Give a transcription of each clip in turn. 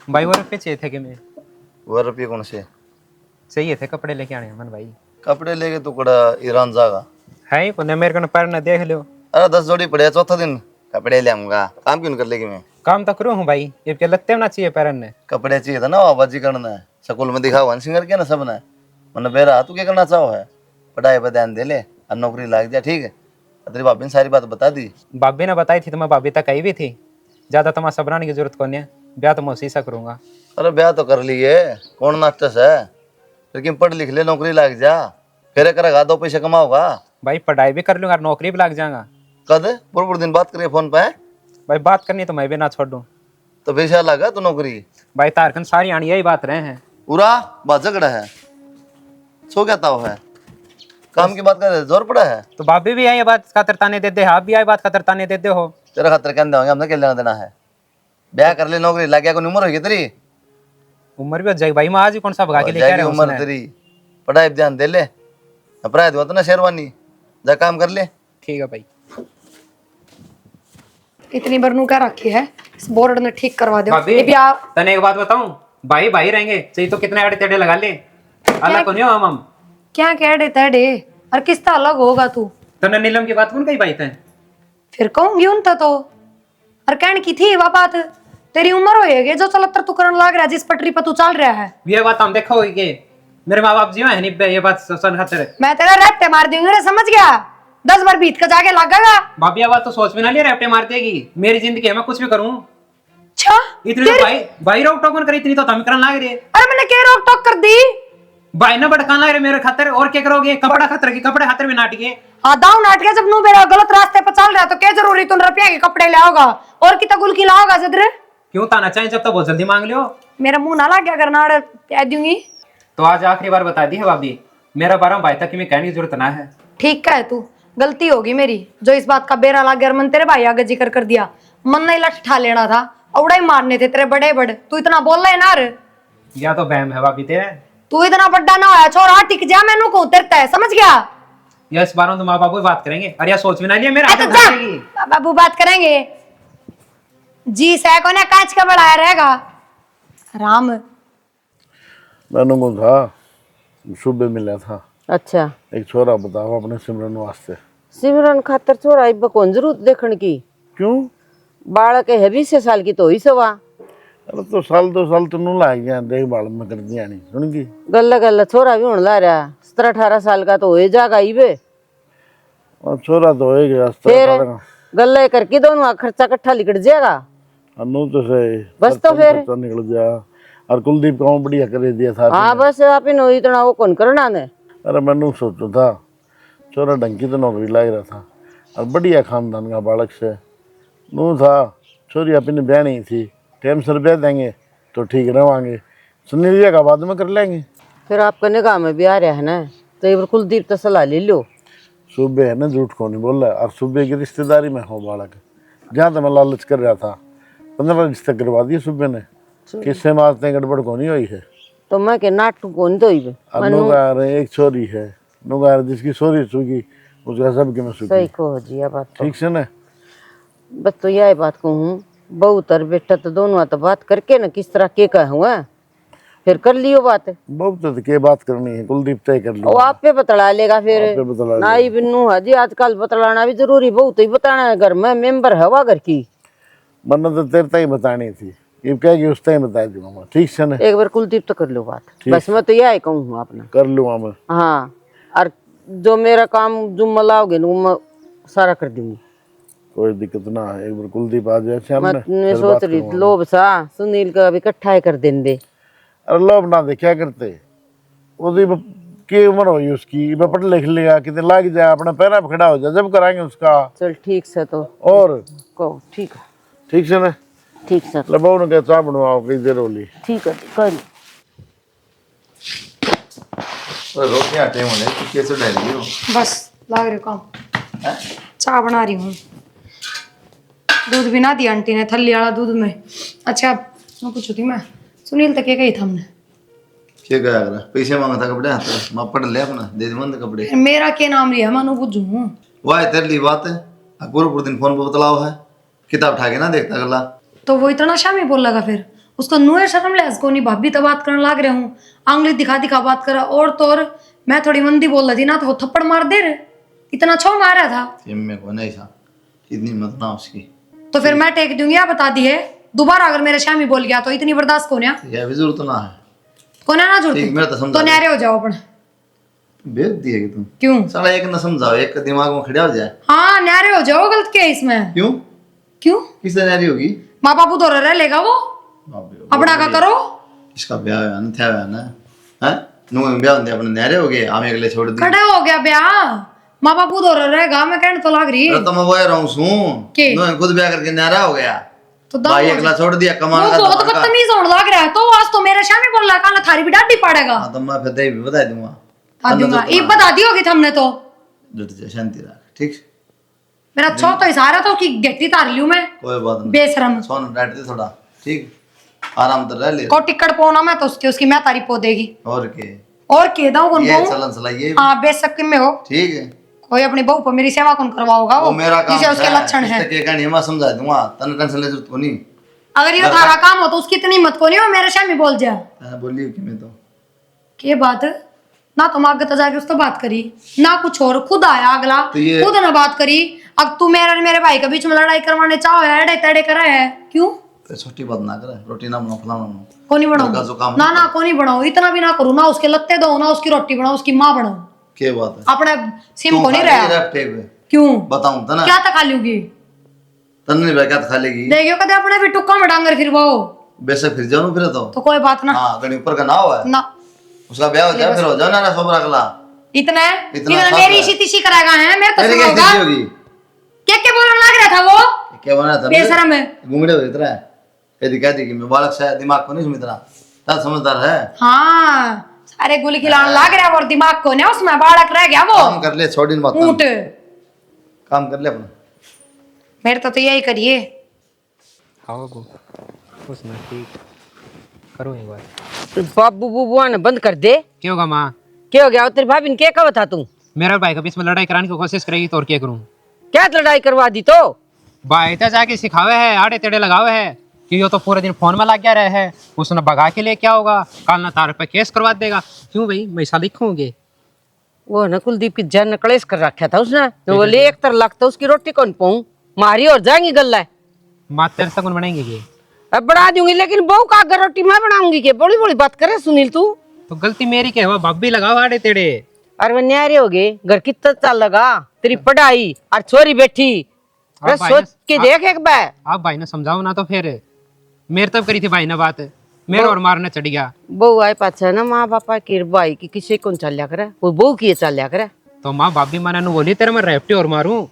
भाई वो रुपये चाहिए थे कि मैं वो रुपये कौन से चाहिए थे, कपड़े लेके आने हैं मन भाई। कपड़े लेके तू कड़ा ईरान जागा? है ही कोने मेरे को पर न देख लो। अरे 10 जोड़ी पड़े चौथा दिन कपड़े ले आऊंगा, काम क्यों कर लेगी? मैं काम तो करूँ हूँ भाई, ये क्या लगते होना चाहिए पैरन ने। कपड़े चाहिए था ना, आवाजी करना है, स्कूल में दिखाओ सिंगर क्या ना सब ने। मैंने बेरा तू क्या करना चाहो है? पढ़ाई पर ध्यान दे ले और नौकरी लाग जा, ठीक है? तेरी भाभी ने सारी बात बता दी। भाभी ने बताई थी तो मैं भाभी तक आई भी थी। ज्यादा तुम्हारा सबराने की जरूरत कौन है, ब्याह तो मैं उसी से करूंगा। अरे ब्याह तो कर लिए, कौन नाचस है? लेकिन पढ़ लिख ले, नौकरी लग जा, फिर करेगा, 2 पैसे कमाओगा। भाई पढ़ाई भी कर लूंगा और नौकरी भी लग जाएगा। कद पूरे दिन बात करिए फोन पे? भाई बात करनी तो मैं भी ना छोड़ दूं। तो पैसा लगा तो नौकरी। भाई तारकन सारी आनी यही बात रहे हैं। पूरा बात झगड़ा है, सो क्या ताव है? काम की बात कर जोर पड़ा है। तो भाभी भी आई बात खातर ताने दे दे, आप भी आई बात खातर ताने दे दे हो। तेरा खातर क्या देंगे, हमने क्या लेना देना है? ब्याह कर ले, नौकरी लग गया, कोई उम्र होगी तेरी? उम्र भी हो जाएगी भाई, मैं आज ही कौन सा भगा के लेके आ रहा हूं उम्र तेरी, पढ़ाई ध्यान दे ले, अपराध हुआ तो ना शेरवानी, जा काम कर ले। ठीक है भाई। इतनी बरनू क्या रखी है, इस बोर्ड ने ठीक करवा दो। भाभी तने एक बात बताऊं, भाई भाई रहेंगे चाहिए तो कितने आड़े टेढ़े लगा ले, अलग को नहीं हो हम। क्या कह रहे तेरे और किसका अलग होगा तू? तने नीलम की बात कौन कही भाई थे? फिर कहूंगी उनता तो, और कहने की थी वह बात। तेरी उम्र होएगी जो चलतर तू करने लग रहा है, जिस पटरी पर तू चल रहा है। ये बात हम देखो कि मेरे माँ बाप जीवा है नहीं, ये बात सुन खातिर मैं तेरा रट्टे मार दूंगी रे, समझ गया? 10 बार बीत कर जाके लगेगा। भाभी ये बात तो सोच भी ना लिया, रैपटे मार देगी। मेरी जिंदगी है, मैं कुछ भी करूं। अच्छा इतनी तो भाई भाई रोक टोक करी, इतनी तो हम करने लग रहे। अरे मैंने क्या रोक टोक कर दी? भाई ना भड़काने लग रहे मेरे खातिर, और क्या करोगे? कपड़ा खातिर की कपड़े खातिर भी नाटिए। दाऊ नाटक जब नू मेरा गलत रास्ते पर चल रहा है तो क्या जरूरी तुम रुपया के कपड़े लाओगा और की तगुल की लाओगा जदरे? क्यों ताना चाहिए जब तक बहुत जल्दी मांग लियो। मेरा मुंह ना लग गया करना, कह दूंगी। तो आज आखिरी बार बता दी है भाभी, मेरा 12 भाई तक में कहने की जरूरत ना है। ठीक है, तू गलती होगी मेरी जो इस बात का बेरा लग गया। मन तेरे भाई आगे जिक्र कर दिया, मन नहीं लठ ठा लेना था, औड़ा ही मारने थे तेरे बड़े बड़े। तू इतना बोल रहा है ना रे, या तो बहम है भाभी तेरे। तू इतना बड़ा ना होया छोरा, टिक जा, मैनू को उतरता है, समझ गया? या इस बार तो माँ बाप बात करेंगे। अरे यार सोच भी ना लिया मेरा तो जा, बाबू बात करेंगे जी। सह को ना कांच का बढ़ाया रहेगा राम। मैंने को था सुबह मिला था। अच्छा, एक छोरा बताओ अपने सिमरन वास्ते। सिमरन खातर छोरा इब कौन जरूरत देखने की? क्यों? बालक है 20 साल की तो ही सवा। अरे तो साल 2 साल तो नू लाग गया, देखभाल में कर दिया नहीं सुन की गल्ला गल्ला छोरा भी होने ला रहा, 17-18 साल का तो हो जाएगा इबे। और छोरा तो हो गया फिर गल्ला करके दोनों खर्चा इकट्ठा निकल जाएगा। अनु तो सही बस तो फिर तो निकल जा। और कुलदीप का बढ़िया कर दिया था। हाँ बस आप इन इतना वो कौन करना ने। अरे मैंने सोचा था छोरा ढंग तो नौकरी लाग रहा था और बढ़िया खानदान का बालक से नू था। छोरी अपनी बहनी थी, टाइम से ब्याह देंगे तो ठीक रहेंगे, सुनील का बाद में कर लेंगे। फिर आपका निगाह में भी आ रहा है ना, तो एक बार कुलदीप तो सलाह ले लो। सुबह है ना, झूठ को नहीं बोल रहा। और सुबह की रिश्तेदारी में हो बालक, जहाँ तो मैं लालच कर रहा था 15 रिश्ते करवा दिए सुबह ने। किससे मारते गड़बड़ को नहीं हुई है तो मैं के नाटक कौन तो एक छोरी है नुगार, जिसकी छोरी सुखी उसका सबके में सुखी। सही कहो जी ये बात तो। ठीक से ना, बस तो यही बात कहूँ, बहुत और बेटा तो दोनों तो बात करके ना किस तरह के हुआ फिर कर लियो बात। बहुत तो के बात करनी है, कुलदीप तय कर लो। वो आप पे बतला लेगा फिर ना ही बिन्नू हाजी। आजकल बतलाना भी जरूरी, बहुत ही बताना है। घर में मेंबर हवा घर की वरना तो तेरे तय बतानी थी, ये कहेगी उस तय बता दूंगा। ठीक से ना, एक बार कुलदीप तो कर लो बात। बस मैं तो यही कहूँ अपना कर लूँगा मैं। हाँ, और जो मेरा काम जो मलाओगे ना मैं सारा कर दूंगी, कोई दिक्कत ना है। एक बार कुलदीप आ जाए मैं सोच रही लोभ सा सुनील का भी इकट्ठा कर देंगे। अरे लोभ ना दे क्या करते, उसकी की उम्र हुई उसकी, पढ़ लिख लिया, कितने लाग जाए, अपना पैरा पे खड़ा हो जाए, जब कराएंगे उसका। चल ठीक से तो और कहो ठीक है। ठीक से ना, ठीक से लबाऊ ने क्या चाय बनवाओ कई देर होली। ठीक है कर। रोटियां आटे होने कैसे डाल रही हो? बस लाग रहे काम, चाय बना रही हूँ। दूध भी ना दिया आंटी ने, थल्ली वाला दूध में। अच्छा मैं पूछू थी, मैं सुनील तक कही था हमने क्या गया अगर पैसे मांगा था कपड़े हाथ मैं पढ़ ले अपना दे मंद कपड़े। मेरा क्या नाम लिया मानो पूछू वाह तेरे लिए बात है, पूरे दिन फोन पे बतलाओ है, किताब उठा के ना देखता गला। तो वो इतना शामी बोल लगा फिर उसको नुए शर्म ले इसको नहीं, भाभी तो बात करने लग रहे हूँ, आंगली दिखा दिखा बात करा। और तो और मैं थोड़ी मंदी बोल रही थी ना, तो वो थप्पड़ मार दे रहे, इतना छो मारा था। मेरे को नहीं था इतनी मत ना उसकी। तो फिर मैं टेक दूंगी, आप बता दिए। दोबारा अगर मेरे शामी बोल गया तो इतनी बर्दाश्त कौन है? ये भी जरूरत ना है। कौन है ना ठीक, मेरा तो जरूरत? समझा तो न्यारे हो जाओ अपन। भेज दिए कि तुम क्यों? साला एक न समझाओ, एक का दिमाग में खड़ा हो जाए। हाँ न्यारे हो जाओ, गलत क्या है इसमें? क्यों क्यों? किससे नारी होगी? माँ बापू तो रह लेगा वो, अपना का करो। इसका ब्याह है ना, था ना हैं? नु ब्याह होंगे अपने नारे हो गए, हम अगले छोड़ दी। खड़ा हो गया ब्याह, माँ बापू तो रहेगा, मैं कहने तो लाग रही। अरे तो मैं वो रहूं सू के? नु खुद ब्याह करके नारा हो गया, तो दाम भाई हो अगला जाए। छोड़ दिया कमाना वो का बहुत धमाका। बदतमीज होने लग रहा है, तो आज तो मेरे शामी बोल रहा है, थारी भी डांटी पड़ेगा। हाँ तो मैं फिर दे भी बता दूंगा। बता दूंगा, ये बता दी होगी हमने तो। जुट जा, शांति रख, ठीक? मेरा छो तो इशारा तो कि गट्टी तार लियो मैं, कोई बात नहीं, बेशरम सोन डांट दे थोड़ा, ठीक? आराम तो रह ले। को टिकट पोना मैं तो उसकी मैं तारी पो देगी। और के और के दाऊ कौन ये पाऊं? चलन चलाइए, हाँ बेशक में हो, ठीक है? कोई अपनी बहू पर मेरी सेवा कौन करवाओगा? वो मेरा काम जिसे उसके लक्षण है। के कहानी मैं समझा दूंगा, तने टेंशन ले जरूरत को नहीं। अगर ये थारा काम हो तो उसकी इतनी मत को नहीं हो मेरे शामी बोल जा। मैंने बोली कि मैं तो के बात ना, तुम आगे तो जाके उससे बात करी ना, कुछ और खुद आया अगला, तो ये- खुद ना बात करी। अब तू मेरे भाई के बीच में लड़ाई करवाने चाहो, एड़े तेड़े करा है क्यों? तो छोटी बात ना करे, रोटी ना बनाओ, फलाना बनाओ, को नहीं घर का जो बनाओ काम ना, ना को नहीं बनाओ, इतना भी ना करूँ ना, उसके लत्ते दो ना, उसकी रोटी बनाओ, उसकी माँ बनाओ, क्या बात है? अपने सिम तू को नहीं खा लेगी रहा। Wrap tape? क्यों? बताऊं तो ना, क्या तक खा लूंगी? तन्ने नहीं भाई क्या खा लेगी? देखियो कदे अपने भी टुक्का में डांगर फिर वो, बेशक फिर जाऊं फिर तो कोई बात ना। हाँ गणी ऊपर का ना हुआ है, ना उसका ब्याह हो जाए फिर हो जाओ ना सोबरा अगला। इतना इतना इतना सब मेरी है। इसी तिशी कराएगा है, मैं तो तेरी क्या सुनाऊंगा। स्थिति होगी? क्या बोलने लग रहा था वो? क्या बना था? बेशरम है। घूंगड़े हो इतना है, यदि कहती कि मैं बालक शायद दिमाग को नहीं समझता, तब समझदार है। हाँ सारे गुल खिलाने लग रहा है, और दिमाग को नहीं उसमें बालक रह गया वो काम कर ले, छोड़ इन बातों ऊंट। काम कर ले अपना। मेरे तो यही करिए। आओ बाबू, उसने ठीक करो एक बार। बाबू बुबुआ ने बंद कर दे। क्या होगा माँ? क्या हो गया? तेरी भाभी ने क्या कहा था तू? मेरा भाई के बीच में लड़ाई कराने की कोशिश करेगी तो और क्या करूँ? क्या लड़ाई करवा दी तो? भाई तो जाके सिखावे है, आड़े तेड़े लगावे है कि ये तो पूरे दिन फोन में लग गया रहे है, उसने भगा के लिए क्या होगा, कल ना तार पे केस करवा देगा। क्यों भाई, पैसा लिखोगे? वो न कुलदीप की जान ने कलेश कर रखा था उसने, तो वो ले 1 लाख तो उसकी रोटी कौन पाऊं? मारी और जाएंगी गल्ला है। माँ तेरे से कौन बनाएंगे ये? अब बना दूंगी, लेकिन बहू का अगर रोटी मैं बनाऊंगी के? बड़ी बड़ी बात करे सुनील तू। तो गलती मेरी क्या हुआ? भाभी लगाओ आड़े तेड़े। अरे वो न्यारे हो गए, घर कितना चाल लगा, तेरी पढ़ाई और छोरी बैठी। अरे अब भाई सोच ने- के देख एक बार। आप भाई ने समझाओ ना, तो फिर मेरे तब करी थी भाई ने बात, मेरे और मारने चढ़ गया। बहू आए पाछा ना माँ बापा की भाई की किसी कौन चलिया करे, वो बहू की चलिया करे। तो माँ भाभी माना नु बोली तेरे मैं रेपटे और मारूं,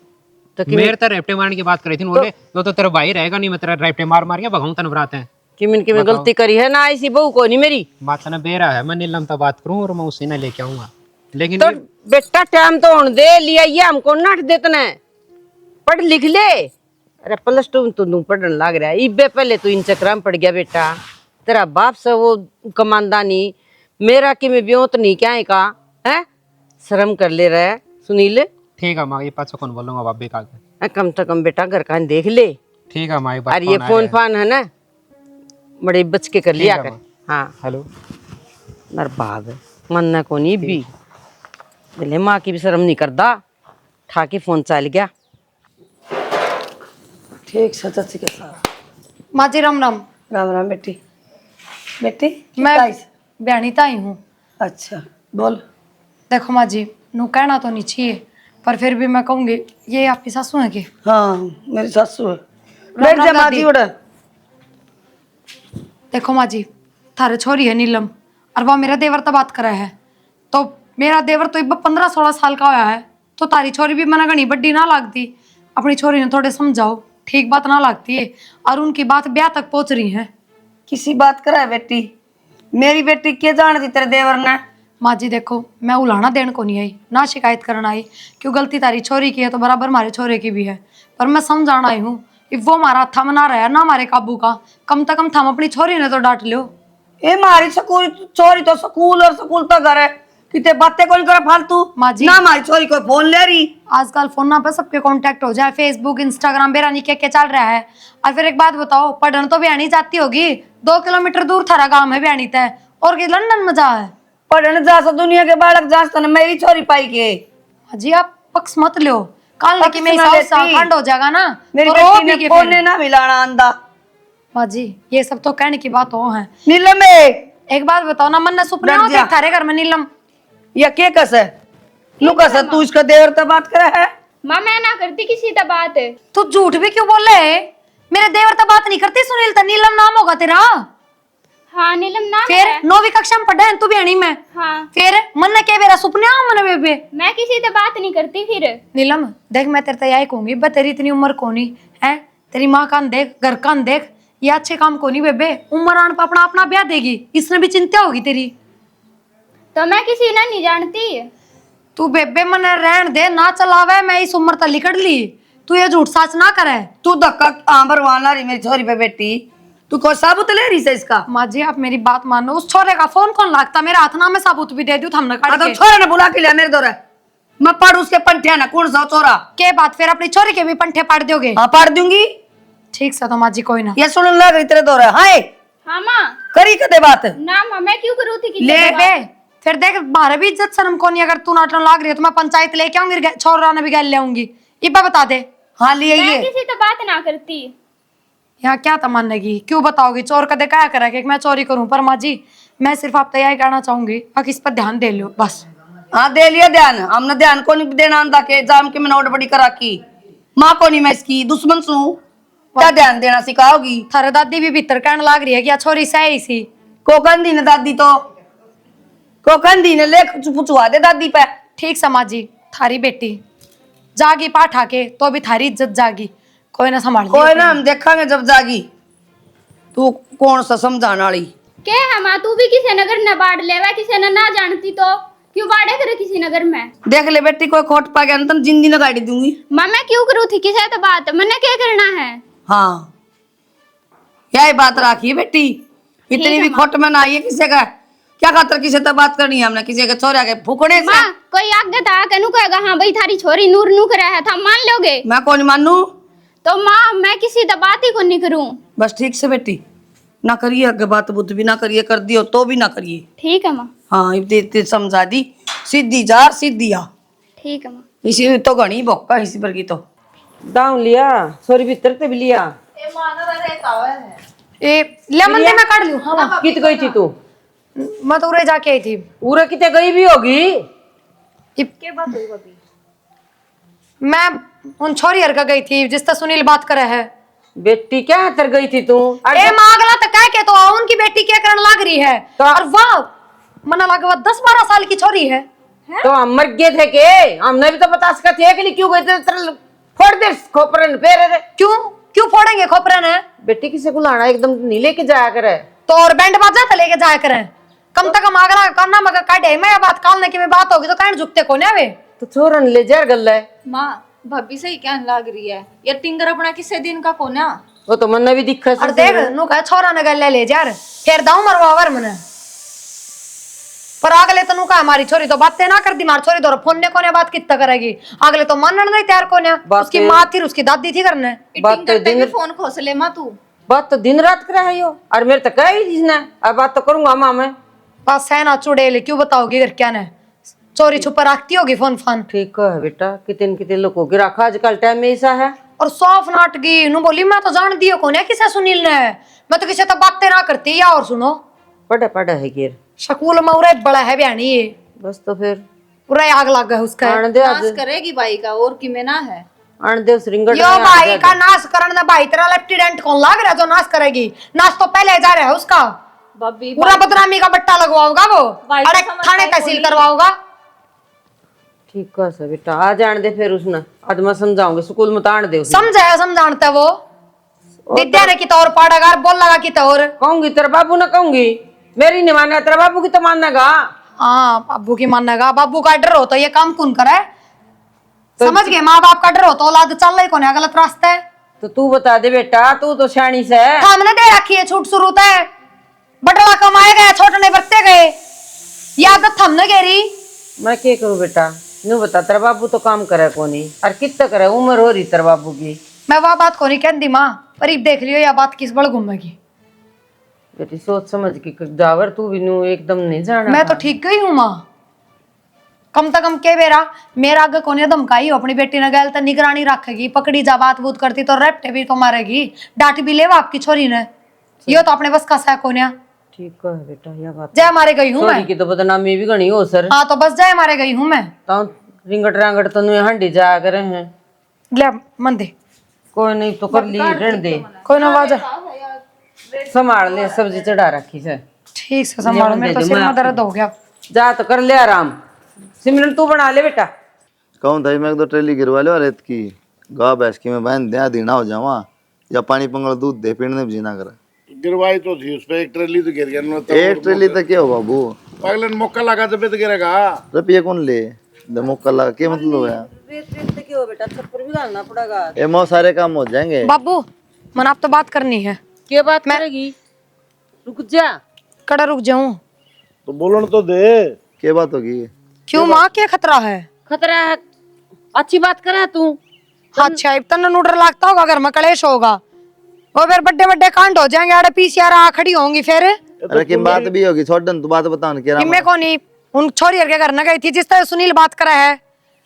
तो कि मेरे तो रेपटे मारने की बात करी थी, बोले तो तेरा भाई रहेगा नहीं, मैं तेरा रेपटे मार मार के भगाऊं तन बरात है। किमिन की मैं गलती करी है ना, ऐसी बहू को नहीं मेरी। बात ना बेरा है, मैं नीलम तो बात करूं और मैं उसी ने लेके आऊंगा, लेकिन तो बेटा टाइम तो होने दे, लिया ये हमको नाट देतना है, पढ़ लिख ले। अरे +2 में तू पढ़ने लग रहा है, इबे पहले तू इन चक्कर में पड़ गया बेटा। तेरा बाप से वो कमानदानी, मेरा कि मैं ब्योत नहीं क्या है का है, शर्म कर ले रहा है सुनील। ठीक है माँ, ये पाछो कौन बोलूंगा भाभी का आगे। कम से कम बेटा घर का देख ले। ठीक है माँ, और ये फोन फान है ना, बड़े बच के कर लिया कर। हाँ हेलो नर भाग मनना को नहीं भी बोले, माँ की भी शर्म नहीं करता, ठा के फोन चल गया। ठीक है चाची के साथ। माँ जी राम राम। राम राम बेटी। बेटी मैं कितना इस- बहनी ताई हूँ। अच्छा बोल। देखो माँ जी, नू कहना तो नहीं चाहिए, पर फिर भी मैं कहूँगी, ये आपकी सासू है कि? हाँ मेरी सासू है। बैठ जा माँ जी उड़ा। देखो माँ जी, थारे छोरी है नीलम, और वह मेरा देवर तो बात करा है, तो मेरा देवर तो 15-16 साल का होया है, तो तारी छोरी भी मना घनी बड्डी ना लगती। अपनी छोरी ने थोड़े समझाओ, ठीक बात ना लगती है, और उनकी बात ब्याह तक पहुंच रही है। किसी बात करा है बेटी? मेरी बेटी के जान दी तेरे देवर ने? माँ जी देखो, मैं उलाना देने को नहीं आई, ना शिकायत करना आई, क्यों गलती तारी छोरी की है तो बराबर हमारे छोरे की भी है, पर मैं समझाना आई हूँ कि वो हमारा थम ना रहा ना हमारे काबू का, कम से कम थम अपनी छोरी ने तो डांट लो। ए मारी स्कूल छोरी तो स्कूल और स्कूल तो घर है, कितने बातें कौन करे फालतू माँ जी। ना हमारी छोरी को फोन ले रही। आजकल फोन ना पे सबके कांटेक्ट हो जाए, फेसबुक इंस्टाग्राम बेरा नहीं क्या चल रहा है। और फिर एक बात बताओ, पढ़न तो बियानी जाती होगी, 2 किलोमीटर दूर थारा गांव है बियानी तय, और की लंदन में जा है। पढ़ने जा सो दुनिया के बालक जा सो मेरी छोरी पाई के। जी आप पक्ष मत लो, काल पक्ष की मेरी ना सास लेती। खंड हो जाएगा ना मेरी तो रो बेटी भी ने के फोन फिर। ना मिलाना आंदा। माँ जी ये सब तो कहने की बात हो है। नीलम में एक बात बताओ ना, मन ने सुपने लग होते जा। थारे घर में नीलम? या के कस है नु कस है तू इसका देवर तो बात करे है। माँ मैं ना करती किसी से बात। तू झूठ भी क्यों बोल रहे? मेरे देवर तो बात नहीं करती, सुनील तो नीलम नाम होगा तेरा। हाँ नीलम नाम फिर है। 9वीं कक्षा में पढ़ा है तू बियानी में। हाँ फिर मन ने के मेरा सुपने आओ मन बेबे। मैं किसी से बात नहीं करती फिर। नीलम देख मैं तेरे यही कहूंगी, बस तेरी इतनी उम्र कोनी है, तेरी माँ कान देख, घर कान देख, ये अच्छे काम कोनी बेबे। उम्र आने पर अपना अपना ब्याह देगी, इसने भी चिंता होगी तेरी। तो मैं किसी ने नहीं जानती। तू बेबे मन रहन दे, ना चलावे, मैं इस उम्र तक लिकड़ ली, तू ये झूठ साच ना करे। तू धक्का आंबर वाला रही मेरी छोरी पे बेटी, तू कोई साबुत ले रही से इसका। माँ जी आप मेरी बात मानो, उस छोरे का फोन कौन लागता, मेरा हाथ ना में साबुत भी दे दूं हमने काट तो के। छोरे ने बुला के लिया मेरे दौरे, मैं पढ़ उसके पंठिया ना कौन सा चोरा। के बात फिर अपनी छोरी के भी पंठे पाड़ दोगे? हाँ पढ़ दूंगी। ठीक से तो माँ जी कोई ना। ये सुन लग रही तेरे दौरे हाय हाँ माँ। करी कदे बात ना माँ मैं क्यों करूँ थी किसी ले से बे बात? फिर देख बाहर भी इज्जत शर्म को नहीं, अगर तू नाटन लाग रही है तो मैं पंचायत लेके आऊंगी, छोरा ने भी गैल ले आऊंगी। इब्बा बता दे हाँ लिए मैं ये किसी से बात ना करती। यहाँ क्या तमन्नेगी, क्यों बताओगी? चोर कदे क्या करेगा कि मैं चोरी करूं? पर माँ जी मैं सिर्फ आप यही कहना चाहूंगी कि इस पर ध्यान दे लो बस। हाँ दे लिया ध्यान, हमने ध्यान को नहीं देना आंदा के जाम के मैंने बड़ी करा की माँ को नहीं मैं इसकी दुश्मन सू, क्या ध्यान देना सिखाओगी? थारे दादी भी भीतर कहने लाग रही है कि छोरी सही सी। कोकंदी ने दादी तो कोकंदी ने ले पुछवा दे दादी पे। ठीक सा माँ जी, थारी बेटी जागी पाठ आके तो भी थारी इज्जत जागी, कोई ना संभाल कोई ना हम देखेंगे जब जागी। तू कौन सा समझाने वाली के है माँ, तू भी किसी नगर न बाढ़ लेवा, किसी ने ना जानती तो क्यों बाढ़े करे किसी नगर में? देख ले बेटी कोई खोट पा गया तो जिंदगी न गाड़ी दूंगी। माँ मैं क्यों करूँ थी किसी से बात, मैंने क्या करना है? हाँ यही बात राखी है बेटी, इतनी भी खोट में ना आई है किसी का। क्या खातर किसी से बात करनी है हमने, किसी के छोरे के फूकने से? माँ कोई आगे था कनु कहेगा हाँ भाई थारी छोरी नूर नू करा है था, मान लोगे? मैं कौन मानू? तो माँ मैं किसी से बात ही को नहीं करूँ। बस ठीक से बेटी ना करिए, अगे बात बुद्ध भी ना करिए, कर दियो तो भी ना करिए। ठीक है माँ। हाँ इतनी समझा दी, सीधी जार सीधी आ। ठीक है माँ। इसी तो घनी भोक्का इसी पर की तो दाऊ लिया छोरी भीतर ते भी लिया। ए ले मंदिर में काट लूं। हाँ कित गई थी तू? मैं तो उरे जाके आई थी। पूरा किते गई भी होगी? के बात हुई अभी? मैं उन छोरी हर का गई थी जिससे सुनील बात करे है। बेटी क्या तर गई थी तू? ए मागला तो कह के तो उनकी बेटी क्या करने लग रही है, और वाह मना लगा वो 10-12 साल की छोरी है। तो हम मर गए थे के? हमने भी तो बता सका थे कि क्यों गए थे? फोड़ दे खोपरन फेर रे। क्यों क्यों फोड़ेंगे खोपरन है? बेटी किसे को लाना एकदम नहीं लेके जाया करे तो और बैंड बाजा तो लेके जाया करें, कम तक हम आगरा करना मगर काटे मैं बात कालने की में बात होगी तो कहने झुकते को वे। तो छोरन ले जा गल है। माँ भाभी सही कहने लग रही है, ये टिंगर अपना किसे दिन का कोना। वो तो मन भी दिख और देख नु कह छोरा ने गल ले यार, फिर दाऊ मरवावर मने पर अगले तो नु कहा हमारी छोरी तो बातें ना करती, मार छोरी तो फोन ने कोने बात कितना करेगी, अगले तो मानने नहीं तैयार कोने। उसकी माँ थी उसकी दादी थी करने। बात तो दिन फोन खोस ले माँ तू। बात तो दिन रात करा है यो, और मेरे तो कह ही जिसने अब बात तो करूंगा माँ मैं। बस है ना चुड़ैल, क्यों बताओगी घर क्या ने चोरी छुपा रखती होगी फोन फान। ठीक है बेटा, कितने लोगों की रखा आजकल टाइम में ऐसा है। और सौफ नाटकी नु बोली मैं तो जान दियो कोने किसे सुनील ने, मैं तो किसी तो बातें ना करती। या और सुनो पढ़ा पढ़ा है गिर स्कूल में उरे बड़ा है बयानी ये, बस तो फिर पूरा आग लग गया उसका। आन दे आज नाश करेगी भाई का और कि में ना है। आन दे उस रिंगड़ यो भाई का नाश करने भाई तेरा लेफ्टिनेंट कौन लाग रहा है जो नाश करेगी? नाश तो पहले जा रहा है उसका, भाभी पूरा बदनामी का बट्टा लगवाओगा वो, भाई अरे तो समझ थाने गई तहसील बोली। करवाओगा। ठीक है सर बेटा, आ जान दे फिर उसने, आज मैं समझाऊंगी स्कूल में तान दे उसने। समझाया समझानता वो विद्या ने की तौर पाड़ेगा बोल लगा की तौर। कहूंगी तेरे बाबू ने कहूंगी, मेरी नहीं मानेगा तेरे बाबू की तो मानेगा। हाँ बाबू की मानेगा, बाबू का डर हो तो ये काम कौन करे? समझ गए, माँ बाप का डर हो तो औलाद चल रही कौन है गलत रास्ते। तो तू बता दे बेटा, तू तो सियानी से है। हमने दे रखी है छूट शुरू है, बटला कमाए गए छोटने बरते गए, ये आदत हमने घेरी। मैं क्या करूँ बेटा, नू बता, तेरा बाबू तो काम करे कोनी और कितना करे, उम्र हो रही तेरे बाबू की। मैं वह बात को नहीं कहती माँ, पर ये देख लियो, यह बात किस बड़ घूमेगी। बेटी सोच समझ के जावर, तू भी नू एकदम नहीं जाना। मैं तो ठीक गई हूँ माँ, कम से कम के बेरा मेरा आगे कोने धमकाई हो अपनी बेटी ने, गैल तो निगरानी रखेगी, पकड़ी जा बात बूत करती तो रपटे भी तो मारेगी, डांट भी लेवा आपकी छोरी ने, यो तो अपने बस का सह कोन्या। ठीक है बेटा, यह बात जय मारे गई हूँ छोरी मैं। की तो बदनामी भी घनी हो सर। हाँ तो बस जय मारे गई हूँ मैं। तो रिंगट रांगट तो नू हंडी जा करे हैं। ले मन दे, कोई नहीं तो कर ली, रहने दे, कोई ना आवाज। संभाल ले, सब्जी चढ़ा रखी से। ठीक से संभालो, मेरे तो सिर में दर्द हो गया। जा तो कर ले आराम। सिमरन तू बना ले बेटा। कहूँ था मैं तो ट्रेली गिरवा लो रेत की, गाँव भैंस की मैं बहन दे दीना हो जावा, या पानी पंगड़ दूध दे पीने में जीना करे। गिरवाई तो थी, उस पे एक ट्रेली तो गिर गया। एक ट्रेली तक क्या हो बाबू, अगले ने मौका लगा तो तो गिरेगा। रुपये कौन ले, मौका लगा क्या मतलब है। बेटा छप्पर भी डालना पड़ेगा। ये बहुत सारे काम हो जाएंगे। बाबू मन आप तो बात करनी है। क्या बात करेगी, रुक जा। कड़ा रुक जाऊं तो बोलन तो दे, क्या बात होगी। क्यों माँ, क्या खतरा है? खतरा है, अच्छी बात करे तू। अच्छा इतना नूडर लगता होगा, घर में कलेश होगा, वो फिर बड़े बड़े कांड हो जाएंगे, आड़े पीसीआर आ खड़ी होंगी फिर। अरे की बात भी होगी, छोड़न तू बात बता क्या कि मैं कौन ही उन छोरी के घर न गई थी जिस तरह सुनील बात करा है,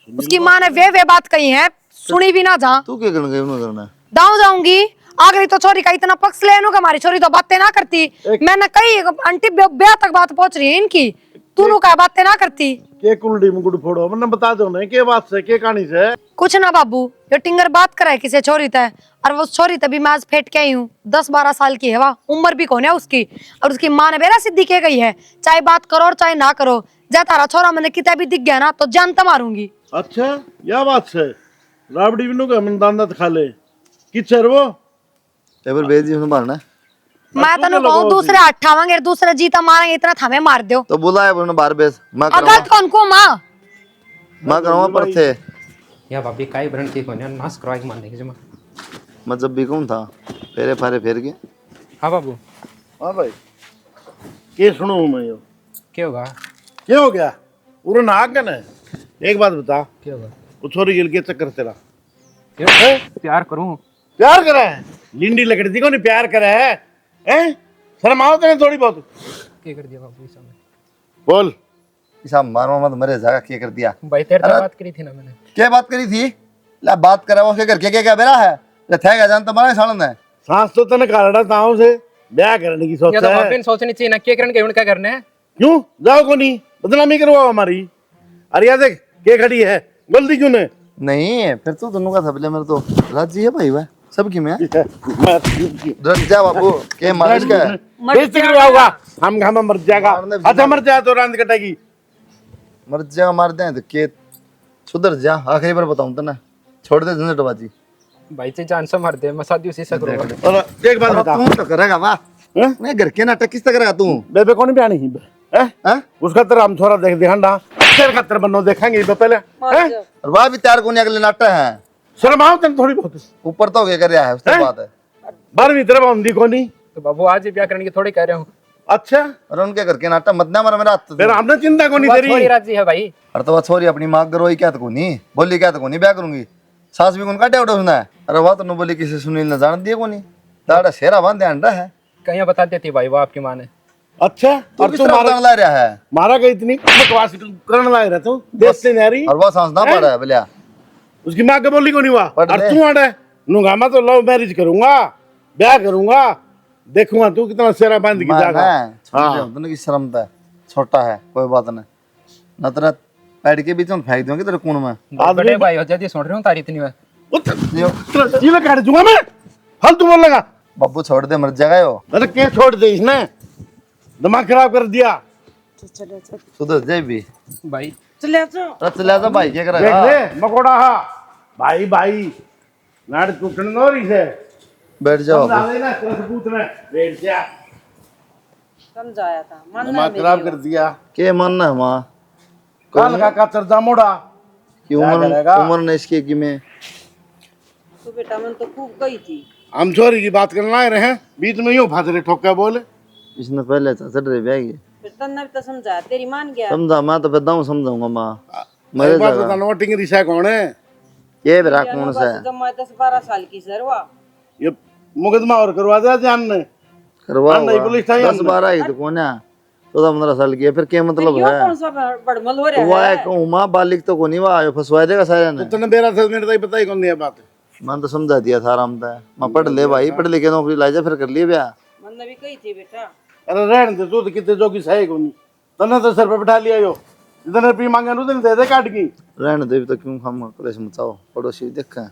उसकी माँ ने वे बात कही है, सुनी भी ना जा। तू क्या करना दाऊ जाऊंगी आ गई तो छोरी का इतना पक्ष ले लूं, हमारी छोरी तो बातें ना करती। मैंने कही आंटी ब्याह तक बात पहुंच रही है इनकी, तू का बातें ना करती। के कुलडी मुकुट फोड़ो, मैंने बता दो ना के बात से, के कहानी से। कुछ ना बाबू, ये टिंगर बात करे किसी छोरी तय, और वो छोरी तभी मैं आज फेंट के आई हूँ, 10-12 साल की है, वह उम्र भी कौन है उसकी, और उसकी माँ ने बेरा सिद्धि के गई है, चाहे बात करो और चाहे ना करो, जा तारा छोरा मैंने कितना भी दिख गया ना तो जानता मारूंगी। अच्छा यह बात से राबड़ी बिनु का मन दांत खा ले किचर वो टेबल भेज दी मारना। मैं तेन कहूँ दूसरे हाथ ठावांगे, दूसरे जीता मारेंगे, इतना थामे मार दो तो बुलाए बोलना बाहर बेस मैं अगल कौन को माँ करूँगा पर थे या भाभी काई बरन की कोन्या नाश करवाई मान देगी जमा। मैं जब भी कौन था फेरे फारे फेर के। हाँ बाबू हाँ भाई के सुनो मैं यो क्या होगा, क्या हो गया पूरा नाक है ना। एक बात बता, क्या होगा, वो छोरी गिल के चक्कर तेरा क्यों प्यार करूं, प्यार करा है, लिंडी लकड़ी थी को नहीं प्यार करा है, हैं? शर्म आओ तेरे थोड़ी बहुत। क्या कर दिया बाबू इसा में, बोल इसा मारो मत मरे जागा क्या कर दिया। भाई तेरे से बात करी थी ना मैंने। क्या बात करी थी, ला बात करा वो क्या करके क्या बेरा है, ले थे क्या जानता मारा सालन है। सांस तो तने काढ़ा ताऊ से ब्याह करने की सोच या तो है। भाभी ने सोचनी चाहिए ना, क्या करने के क्या करने है। क्यों जाओ को नहीं बदनामी करवाओ हमारी। अरे यार देख के खड़ी है, गलती क्यों ने। नहीं फिर तो दोनों का थपले मेरे तो राजी है भाई वह सबकी में मैं रख जा बाबू के मालिश का है। बेइज्जती करवाऊंगा, हम घामा मर जाएगा। अच्छा मर जाए तो रांद कटेगी। मर जा मार दे तो के सुधर जा, आखिरी बार बताऊं तो ना छोड़ दे झंझटबाजी। भाई से जान से मार दे, मैं शादी उसी से करूंगा। और एक बात बता, तू तो करेगा वाह, मैं घर के नाटक किस तरह करेगा तू। बेबे कौन प्यानी ही है, उसका तेरा हम छोरा देख दिखांडा तेरे खातर बनो देखेंगे पहले हैं। और वाह भी तैयार को नहीं अगले नाटक है, शर्म आओ तेरे थोड़ी बहुत। ऊपर तो हो गया कर रहा है उसके बात है। 12वीं तरफ आंदी को नहीं तो बाबू आज ही ब्याह करने की थोड़ी कह रहा हूँ। अच्छा और उनके घर के नाटक मत ना मारा मेरा हाथ। फिर हमने चिंता को नहीं थोड़ी तेरी। राजी है भाई। अरे तो वह छोरी अपनी माँ गरोई क्या तो नहीं बोली, क्या तो नहीं ब्याह करूंगी, सास भी उनका टेवड़ा सुना है। अरे वह तो न बोली किसी सुनील ने जान दिया को नहीं, दाड़ा शेरा बांध अंडा है कहीं बता देती भाई वो आपकी माँ ने। अच्छा तू और किस तू तरह मारा ला रहा है। मारा गई इतनी बकवास करने लग रहा तू देखते नहीं आ रही। और वह सांस ना पड़ रहा है बोलिया उसकी माँ का बोली को नहीं हुआ। पढ़ और ले। तू आड़ा नुंगा मैं तो लव मैरिज करूंगा, ब्याह करूंगा, देखूंगा तू कितना शेरा बांध के जाएगा। हाँ की शर्म है, छोटा है कोई बात नहीं, न तेरा पैड के बीच में फेंक दूंगी तेरे कून में। बड़े भाई हो जाती सुन रही हूँ तारी इतनी। जीवे काट दूंगा मैं, फालतू बोल लगा। बब्बू छोड़ दे मर जाएगा यो। अरे क्या छोड़ दे, इसने दिमाग खराब कर दिया। सुधर जाए भी भाई चले अरे चला जा भाई क्या देख करेगा। ले मकोड़ा हा भाई भाई नाड़ टूटने दो रही से। बैठ जाओ समझा देना तेरे से पूछना बैठ जा। समझाया था, दिमाग खराब कर दिया। के मानना है माँ काल का चर्चा मोड़ा की क्या उम्र करेगा? उम्र ने इसकी की में तो बेटा मन तो खूब गई थी। हम छोरी की बात करने आए रहे हैं, बीच में यूं फादरे ठोका बोले। इसने पहले चढ़ रहे बैग फिर तन्ने भी तो समझा, तेरी मान गया। समझा मैं तो बेदाऊं समझाऊंगा माँ मेरे बात बता नोटिंग रिशा कौन है? ये बेरा कौन सा है? जब मैं 10-12 साल की सरवा ये मुकदमा और करवा दिया जान ने करवा हाँ, नहीं, पुलिस थाने 10-12 ही तो कौन है? 14-15 साल की है, फिर क्या मतलब यो है? कौन सा बड़मल हो तो रहा है? कहूँ माँ बालिक तो कोनी हुआ आयो फंसवा देगा सारे ने। तूने मेरा 10 मिनट तक पता ही कौन दिया बात मैंने तो समझा दिया था आराम से। मैं पढ़ ले भाई, पढ़ लिखे नौकरी ला जा फिर कर लिए ब्याह। मैंने भी कही थी बेटा। अरे रहने दे तू तो कितने जोगी सही कौन तने तो सर पे बैठा लिया यो जितने रुपये मांगे उतने दे दे काट की रहने दे तो क्यों हम कलेश मचाओ, पड़ोसी देखें।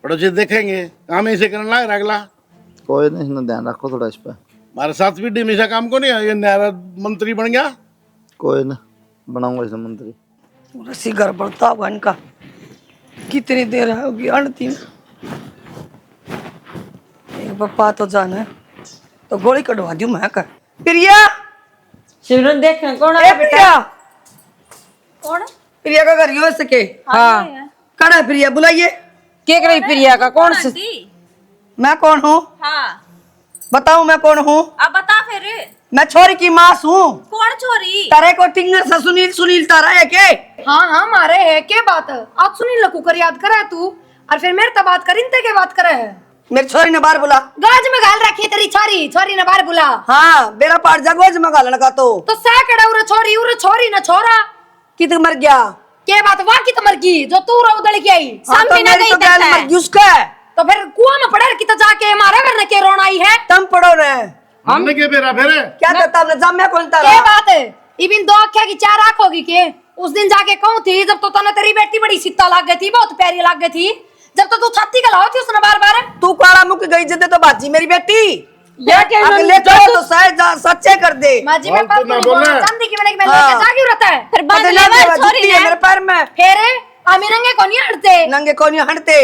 पड़ोसी देखेंगे काम ऐसे करने लग अगला कोई नहीं, इतना ध्यान रखो थोड़ा इस पे। हमारे साथ भी हमेशा काम को नहीं है, ये नया मंत्री बन गया। कोई ना बनाऊंगा इसे मंत्री। रसी घर बढ़ता हुआ इनका कितनी देर होगी अंतिम एक पप्पा तो जाना है तो गोली कटवा दूं मैं कर प्रिया शिवरन देख कौन ए है बेटा? प्रिया कौन? प्रिया का घर हो सके हाँ कड़ा है प्रिया बुलाइए के रही प्रिया का कौन सा? आंटी? मैं कौन हूँ हाँ बताऊं मैं कौन हूँ? अब बता फिर। मैं छोरी की माँ हूँ। कौन छोरी? तारे को टिंगर से सुनील सुनील तारा है के हाँ हाँ मारे है के बात आज सुनील लकू कर याद करा है तू और फिर मेरे तब बात करीन ते के बात करे है मेरी छोरी ने बाहर बुला गाज में गाल रखी तेरी छोरी छोरी ने बाहर बुला हाँ बेड़ा पार जागोज में गालन का तो सैकड़ा उरे छोरी न छोरा कित मर गया के बात वाह की तो मर गई जो तू रो उदड़ के आई हाँ, तो सामने मेरी गई तो गैल देखता मर है गई उसका तो फिर कुआं में पड़े की तो जाके मारा करने के रोना आई है तुम पढ़ो रे हमने क्या बेरा फिर क्या देता हमने जामिया कौन तारा के बात है इबिन दो आंखें की चार आंख होगी के उस दिन जाके कहूं थी जब तो तने तेरी बेटी बड़ी सीता लाग गई थी बहुत प्यारी लाग गई थी जब तो तू छाती का लाओ थी उसने बार बार तू काला मुक गई जदे तो बाजी मेरी बेटी या के अगले तो शायद सच्चे कर दे माजी में फालतू पर ना तू बोले। चांदी की मैंने मैं हाँ। लेके जागी रहता है फिर बांध बदला लेवा देवा छोरी जुत्ती है ने। मेरे पैर में फिर आमी नंगे को नहीं हटते नंगे कोनी हटते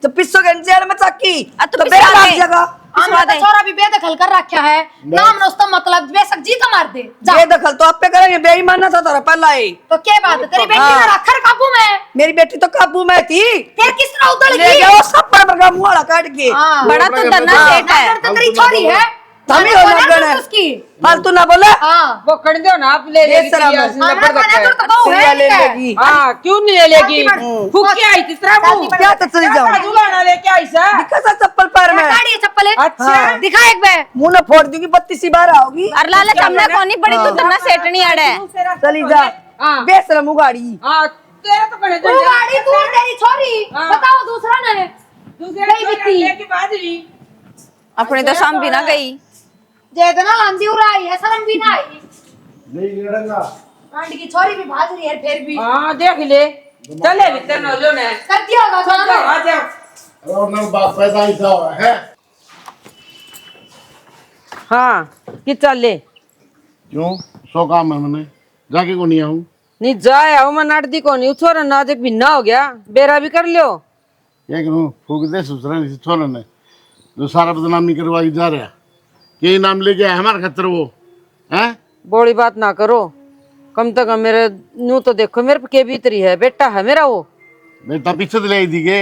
जब पिस्सो के जेल में चक्की तो तो बेड़ा पिसवा लाग दे। जाएगा हमने तो छोरा भी बेदखल कर रखा है नाम न उसका मतलब बेशक जी तो मार दे जा ये दखल तो आप पे करेंगे बेईमान था तारा पहला ही तो क्या बात है तेरी बेटी हाँ। ने रखर काबू में मेरी बेटी तो काबू में थी फिर किस तरह उधड़ ले गई गया वो सब पर बगा मुंह वाला काट के हाँ। बड़ा तो दन्ना सेठ है। नगर तो तेरी छोरी है तभी जाने हो को ना लगन कर है उसकी फालतू ना बोले हाँ वो कर दो ना आप ले ये लेगी शर्म प्रिया है। से हाँ, जबरदस्त मैं है। तो कहूँ प्रिया है ले क्या? लेगी हाँ क्यों नहीं ले लेगी? शादी फूक के आई किस तरह शादी वो? क्या तो चली जाऊं झूलाना लेके आई सा? दिखा सा चप्पल पैर में गाड़ी है चप्पल है अच्छा। हाँ। दिखा एक बार मुंह न फोड़ दूंगी 32 बार आओगी और लालच हमने कोनी बड़ी तो दन्ना सेठनी अड़े। चली जा हाँ। बेशरम गाड़ी हाँ तेरा तो बने तू गाड़ी तू और तेरी छोरी हाँ। बताओ दूसरा ना है दूसरे गई बित्ती। लेके बाद ही अपनी तो शाम भी ना गई। जेतना लंदी उड़ा आई है शर्म भी ना आई नहीं लड़ेगा आंटी की छोरी भी भाग रही है फिर भी हाँ देख ले चले भीतर न लो ने कर दिया होगा चल जाओ काम आ जाओ। और ना बात पैदा ही था है हाँ कि चल ले क्यों सो काम है मैंने जाके को नहीं आऊं नहीं जाए आओ मैं नाटदी को नहीं छोरा नाजक भी ना हो गया बेरा भी कर लियो क्या करूं फूक दे सुसरा नहीं छोरा ने जो सारा बदनामी करवाई जा रहा ये नाम लेके आया हमारे खतर वो हैं बड़ी बात ना करो कम से कम मेरे नू तो देखो मेरे पे के भीतरी है बेटा है मेरा वो बेटा पीछे तो ले आई थी के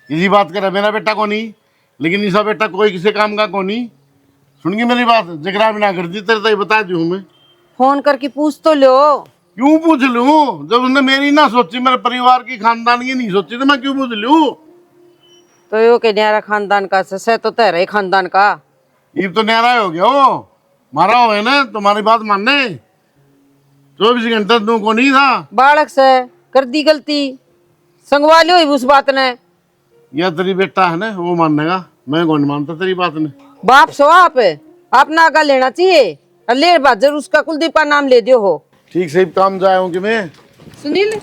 इसी बात कर मेरा बेटा को नहीं लेकिन इसका बेटा कोई किसी काम का को नहीं सुन गई मेरी बात जगरा भी ना करती तेरे तो ही बता दूं मैं फोन करके पूछ तो लो क्यों पूछ लूं जब उसने मेरी ना सोची मेरे परिवार की खानदान की नहीं सोची तो मैं क्यों पूछ लूं तो यो के न्यारा खानदान का से तो तेरा ही खानदान का ये तो न्यारा हो गया वो मारा हुआ है ना तुम्हारी बात मानने 24 घंटे तू को नहीं था बालक से कर दी गलती संगवा लियो उस बात ने या तेरी बेटा है ना वो मानने का मैं कौन मानता तेरी बात ने बाप सो आप ना आगा लेना चाहिए और ले बाजर उसका कुलदीप का नाम ले दियो हो ठीक से काम जाए हूँ कि मैं सुनील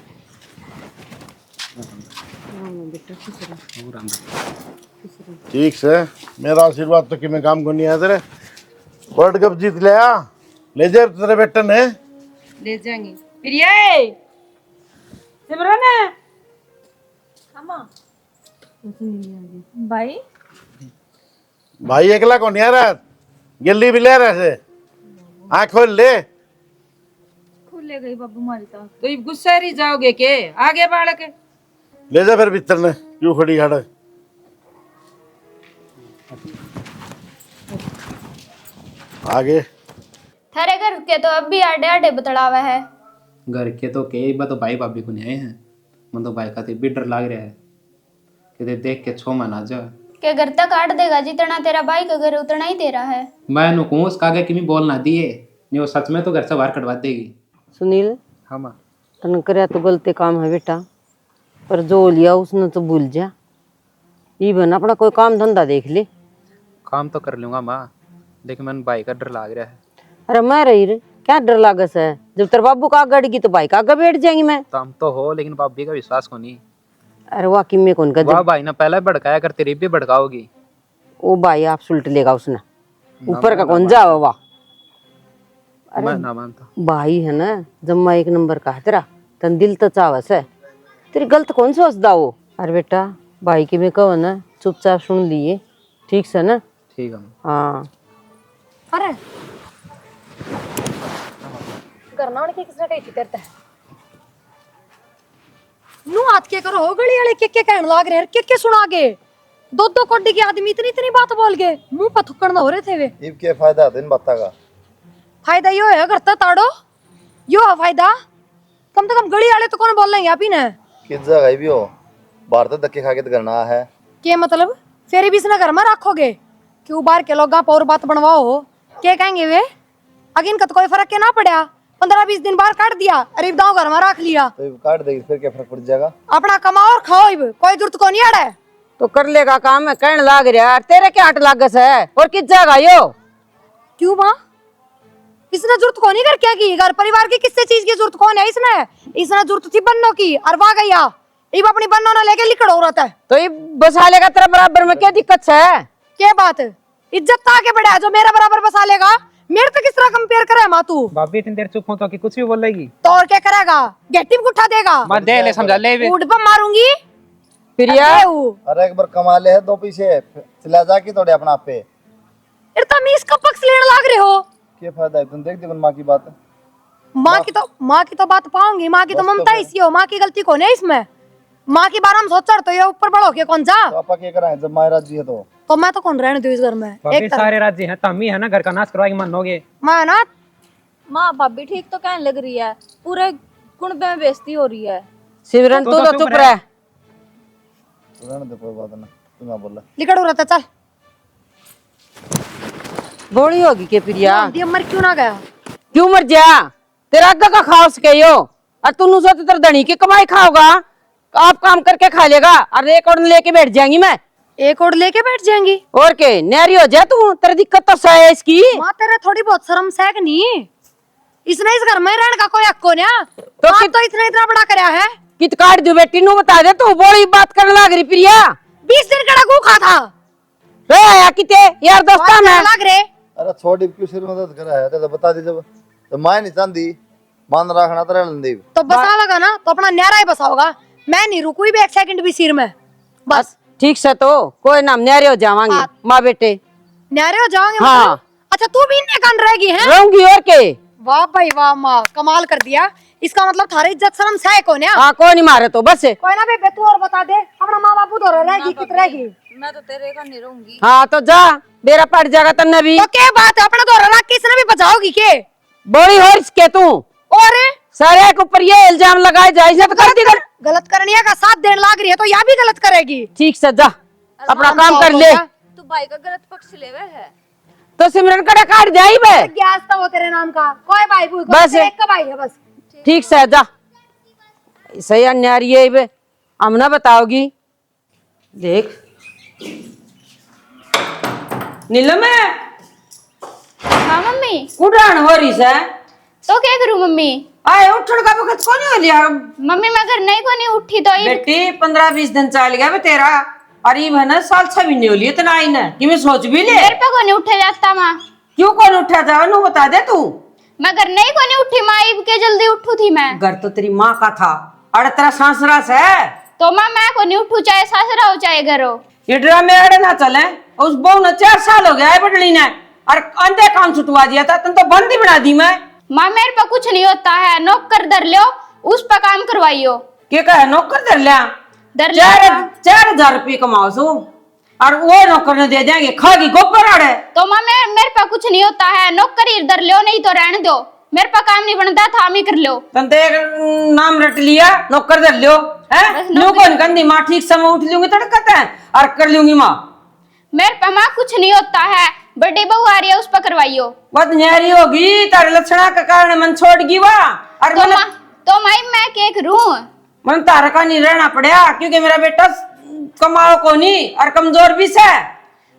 ठीक से मेरा आशीर्वाद तो कि मैं काम को नहीं आया तेरे वर्ल्ड कप जीत लिया ले जाए तेरे बेटे ने ले जाएंगे फिर ये सिमरन है भाई भाई अकेला को नहीं आ रहा गिल्ली भी ले रहे थे आँख खोल ले खुले गई बाबू मारी तो तो ये गुस्सा रही जाओगे के आगे बालक ले जा फिर भीतर ने क्यों खड़ी खड़ा आगे थारे घर के तो अब भी आडे आडे बतलावा है। घर के तो के बा तो भाई भाभी को नहीं आए हैं। मन तो भाई का तो भी डर लग रहा है कि देख के छो मन आ जा के घर तक काट देगा, जितना तेरा भाई का घर उतना ही तेरा है। मैं नुकूं उसका आगे कि बोल ना दिए नहीं, वो सच में तो घर से बाहर कटवा देगी। सुनील, हाँ माँ। तन करे तो गलती काम है बेटा, पर जो लिया उसने तो भूल जा। ये बना अपना कोई काम धंधा देख ले। काम तो कर लूंगा माँ, लेकिन मन भाई का डर लग रहा है। अरे मैं रही रे, क्या डर लागस है? जब तेरे बाबू का आगे अड़गी तो भाई का आगे बैठ जाएंगी मैं। तो हम तो हो, लेकिन भाभी का विश्वास को नहीं। अरे वाह कि मैं कौन कर वाह भाई ना पहले भड़काया कर, तेरी भी भड़काओगी। ओ भाई आप सुलट लेगा उसने, ऊपर का कौन जा वाह। मैं ना मानता। भाई है ना, जम्मा एक नंबर का है तेरा, तन दिल तो चावस है, तेरी गलत कौन सोचदा वो। अरे बेटा भाई की मैं कहो ना चुपचाप सुन लिए, ठीक से ना? ठीक है। हाँ अरे करना उनके किसने कही थी करता है नू हाथ के करो गली वाले के कहने लाग रहे के सुना के दो दो कोडी के आदमी इतनी इतनी बात बोल के मुंह पर थुक्कड़ ना हो रहे थे वे। इब क्या फायदा दिन बत्ता का? फायदा यो है घर तक ताड़ो यो है फायदा, कम से कम गली वाले तो कौन बोल रहे हैं आप ही ने किस जगह भी हो, बाहर तो धक्के खा के तो करना है। के मतलब फेरी भी इसने घर में रखोगे क्यों? बाहर के लोग आप और बात बनवाओ क्या कहेंगे वे? अगे इनका तो कोई फर्क के ना पड़ा, 15-20 दिन बाहर काट दिया, अरे दाव घर में रख लिया तो इब काट देगी फिर क्या फर्क पड़ जाएगा? अपना कमाओ और खाओ, इब कोई जरूरत को नहीं अड़ा है। तो कर लेगा काम है, कहने लाग रहा तेरे क्या हट लागस है? और किस जगह यो? क्यों माँ इसने जरूरत को नहीं कर क्या की? घर परिवार की किससे चीज की जरूरत कौन है? इसने जरूरत थी बन्नों की और वाह गया इब अपनी बन्नों ने लेके लिकड़ हो रहा है। तो ये बसा लेगा तेरा बराबर में, क्या दिक्कत है? क्या बात इज्जत आके बढ़ा, जो मेरा बराबर बसा लेगा मेरे पे किस तरह कंपेयर करे माँ तू? भाभी इतनी देर चुप हो तो कि कुछ भी बोलेगी तो और क्या करेगा? गेटी में उठा देगा, मैं दे ले समझा ले वे। ऊँट पे मारूंगी प्रिया अरे एक बार कमा ले है दो पीछे चला जाके थोड़े अपना आप पे इतना मैं इसका पक्ष लेने लाग रहे हो। क्या फायदा है? तुम देख देखो माँ की बात है। माँ की तो बात पाऊंगी, माँ की तो ममता इसी हो, माँ की गलती कौन है इसमें? माँ की बारे में सोचा तो ये ऊपर बड़ो के कौन जा? तो आपा क्या कराएं जब मायरा जी है तो मैं तो कौन रहने दूं इस घर में? भाभी सारे राज्य हैं, तमी है ना, घर का नाश करवाएंगे मन होगे। मैं ना माँ भाभी ठीक तो कहने लग रही है, पूरे कुनबे में बेइज्जती हो रही है। सिमरन तू तो चुप रह। रहने दो कोई बात ना, तुम बोला लिकड़ हो रहा था। चल बोली होगी के प्रिया? ये मर क्यों ना गया? क्यों मर जा? तेरा अग्गा का खाओ सके यो, और तू सोच तेरे धनी की कमाई खाओगा, आप काम करके खा लेगा और एक और लेके बैठ जाएंगी मैं। एक और लेके बैठ जाएंगी और के नहरी हो जाए तू, तेरी दिक्कत तो है इसकी। माँ तेरे थोड़ी बहुत शर्म सहक नहीं, इसने इस घर में रहने का कोई हक को नहीं तो इतना इतना बड़ा कराया है। कित काट दो बेटी नु बता दे, तू बोली बात करने लग रही प्रिया। 20 दिन का गूखा था रे आया किते यार दोस्ता में लग रहे। अरे छोड़ क्यों सिर मदद करा है तो बता दी जब तो माय नहीं चाहती मान रखना तो रहने दे। तो बसा लगा ना तो अपना न्यारा ही बसाओगा, मैं नहीं रुकूई भी एक सेकंड भी सिर में बस। ठीक से तो कोई नाम न्यारे हो जावांगे माँ बेटे, न्यारे हो जाओगे हाँ। मतलब? अच्छा तू भी इन्हें कान रहेगी है? रहूंगी और के। वाह भाई वाह माँ कमाल कर दिया, इसका मतलब थारी इज्जत शर्म सह को ना हाँ कोई नहीं मारे तो बस। कोई ना बेबे तू और बता दे अपना माँ बापू तो रहेगी कित रहेगी? मैं तो तेरे का नहीं रहूंगी। हाँ तो जा, मेरा पड़ जाएगा तन्ने भी। तो क्या बात है, अपना तो रख के इसने भी बचाओगी के? बोली हो इसके तू और सारे के ऊपर ये इल्जाम लगाए जाए तो कर दी गलत करने का साथ देने लाग रही है तो यह भी गलत करेगी। ठीक से जा अपना काम कर ले। तू भाई का गलत पक्ष लेवे है तो सिमरन कड़ा काट जाई बे। गैस तो वो तेरे नाम का कोई भाई भूई बस एक का भाई है बस। ठीक से जा, सही अन्यारी है बे, हमने बताओगी। देख नीलम है हाँ मम्मी। उड़ान हो रही से तो क्या करूँ मम्मी? आए उठन का वक्त कौन हो लिया मम्मी मैं घर नहीं को नहीं उठी तो ये बेटी 15-20 दिन चल गया बे तेरा, और ये है ना साल 6 महीने हो लिए इतना आई ना कि मैं सोच भी ले मेरे पे को नहीं उठे जाता माँ। क्यों कौन उठा था नु बता दे तू। मैं घर नहीं को नहीं उठी माँ, इब के जल्दी उठू थी मैं। घर तो तेरी माँ का था और तेरा सांसरा से तो माँ मैं को नहीं उठू, चाहे सासरा हो चाहे घर हो। ये ड्रामे अड़े ना चले। उस बहू ने 4 साल हो गया है बटली ने, और अंधे काम छुटवा दिया था, तुम तो बंदी बना दी मैं। माँ मेरे पे कुछ नहीं होता है, नौकर धर लो उस पर काम करवाइयो। क्या कहे नौकर धर लिया? धर लिया 4,000 रुपये कमाओ सो, और वो नौकर ने दे देंगे, खागी गोबर आड़े। तो माँ मेरे पे कुछ नहीं होता है, नौकरी इधर लो नहीं तो रहने दो, मेरे पे काम नहीं बनता था, हम ही कर लो। तंते नाम रट लिया, नौकर दे लो है। बस लो कौन कंदी माँ ठीक समय उठ लूंगी तड़कत है और कर लूंगी माँ। मेरे पे माँ कुछ नहीं होता है, बड़ी बहू आ रही है उस पर करवाइयो। बहुत न्यारी होगी तारे लक्षणा के कारण मन छोड़ गई वा। और तो माई मैं क्या करूं? मन तारा का नहीं रहना पड़ा क्योंकि मेरा बेटा कमाओ को नहीं और कमजोर भी से।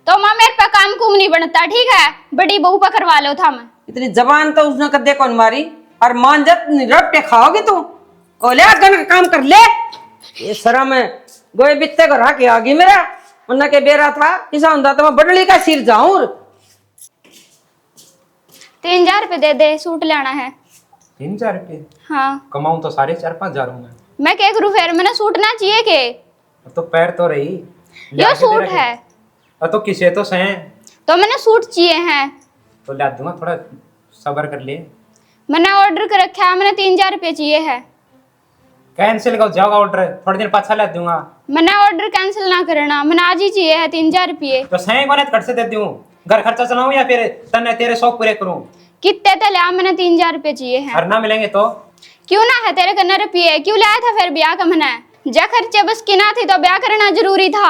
तो माँ मेरे पे काम कुम नहीं बनता, ठीक है, बड़ी बहू पर करवा लो था। मैं इतनी जबान तो उसने कदे कौन मारी और मान जत रट्टे खाओगी तू। ओ ले गन का काम कर ले। ये शर्म है गोए बित्ते को रहा के आगे मेरा उन्ना के बेरा था किसा हुंदा तो मैं बडली का सिर जाऊं। 3000 रुपए दे दे, सूट लेना है। 3000 रुपये हाँ कमाऊं तो 4.5-5 हजार हूँ मैं क्या करूँ फिर, मैंने सूट ना चाहिए के? तो पैर तो रही यो सूट है तो किसे तो सहे तो मैंने सूट चाहिए हैं, तो ला दूंगा, थोड़ा सब्र कर ले। मैंने ऑर्डर कर रखा है, मैंने 3000 रुपए चाहिए है। कैंसिल कर जाओगा ऑर्डर, थोड़े दिन पाछा ला दूंगा। मैंने ऑर्डर कैंसिल ना करना, मैंने आज ही चाहिए है 3000 रुपये। तो सही कोने कट से दे दूं, घर खर्चा चलाऊं या फिर तन्ने तेरे शौक पूरे करूं? कितने तो लिया, मैंने 3000 रुपये चाहिए हैं। और ना मिलेंगे तो क्यों ना है तेरे कन्ने रुपये, क्यों लाया था फिर ब्याह का? मैंने जा खर्चे बस की ना थी तो ब्याह करना जरूरी था।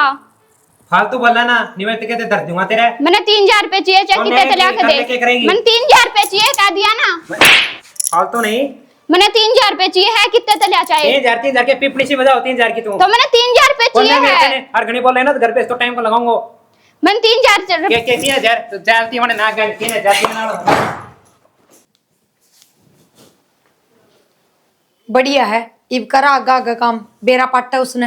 फालतू बोलना ना, निवेद के दे दूंगा तेरे। मैंने 3000 रुपये चाहिए, चाहे कितने तो लिया के दे। मैंने 3000 रुपये चाहिए, कह दिया ना। फालतू नहीं, मैंने 3000 रुपये चाहिए है, कितने तो लिया चाहिए? 3000 के पिपड़ी सी बजाओ 3000 की तू। तो मैंने 3000 रुपये चाहिए है। और घनी बोल रहे ना तो घर पे तो टाइम को लगाऊंगा। मैंने 3000 के 3000 तो जाती होने ना गल 3000 की ना। बढ़िया है, इब करा आगा आगा काम, बेरा पाटा उसने।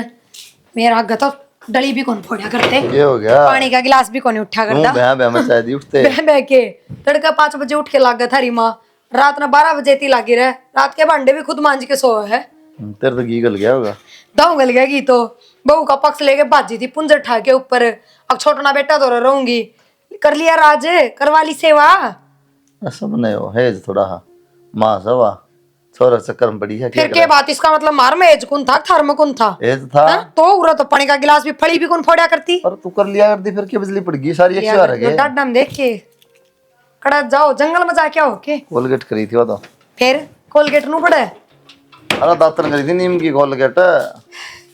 मेरा आगा तो डली भी कौन फोड़ा करते, ये हो गया पानी का गिलास भी कौन उठा तू करता। बह बह मचा दी उठते बह बह के तड़का 5 बजे उठ के लागा थारी माँ, रात न 12 बजे ती लागी रहे, रात के भांडे भी खुद मांज के सोया है। तेरे तो घी गल गया होगा। दाऊ गल गया की तो बहू का पक्ष लेके भाजी थी पुंजर ठा के ऊपर। अब छोटना बेटा तो रहूंगी, कर लिया राज, करवा ली सेवा। सब नहीं हो है थोड़ा हा मां सवा छोरा चक्कर में पड़ी है। फिर के बात, इसका मतलब मार में एज कौन था, थार में कौन था? एज था तो उरा तो पानी का गिलास भी फड़ी भी कौन फोड़ा करती। पर तू कर लिया करती फिर क्या बिजली पड़ गई सारी एक बार है। डाडा में देख के कड़ा जाओ जंगल में जाके आओ के। कोलगेट करी थी वो तो फिर कोलगेट नु पड़े। अरे दातन करी थी नीम की कोलगेट।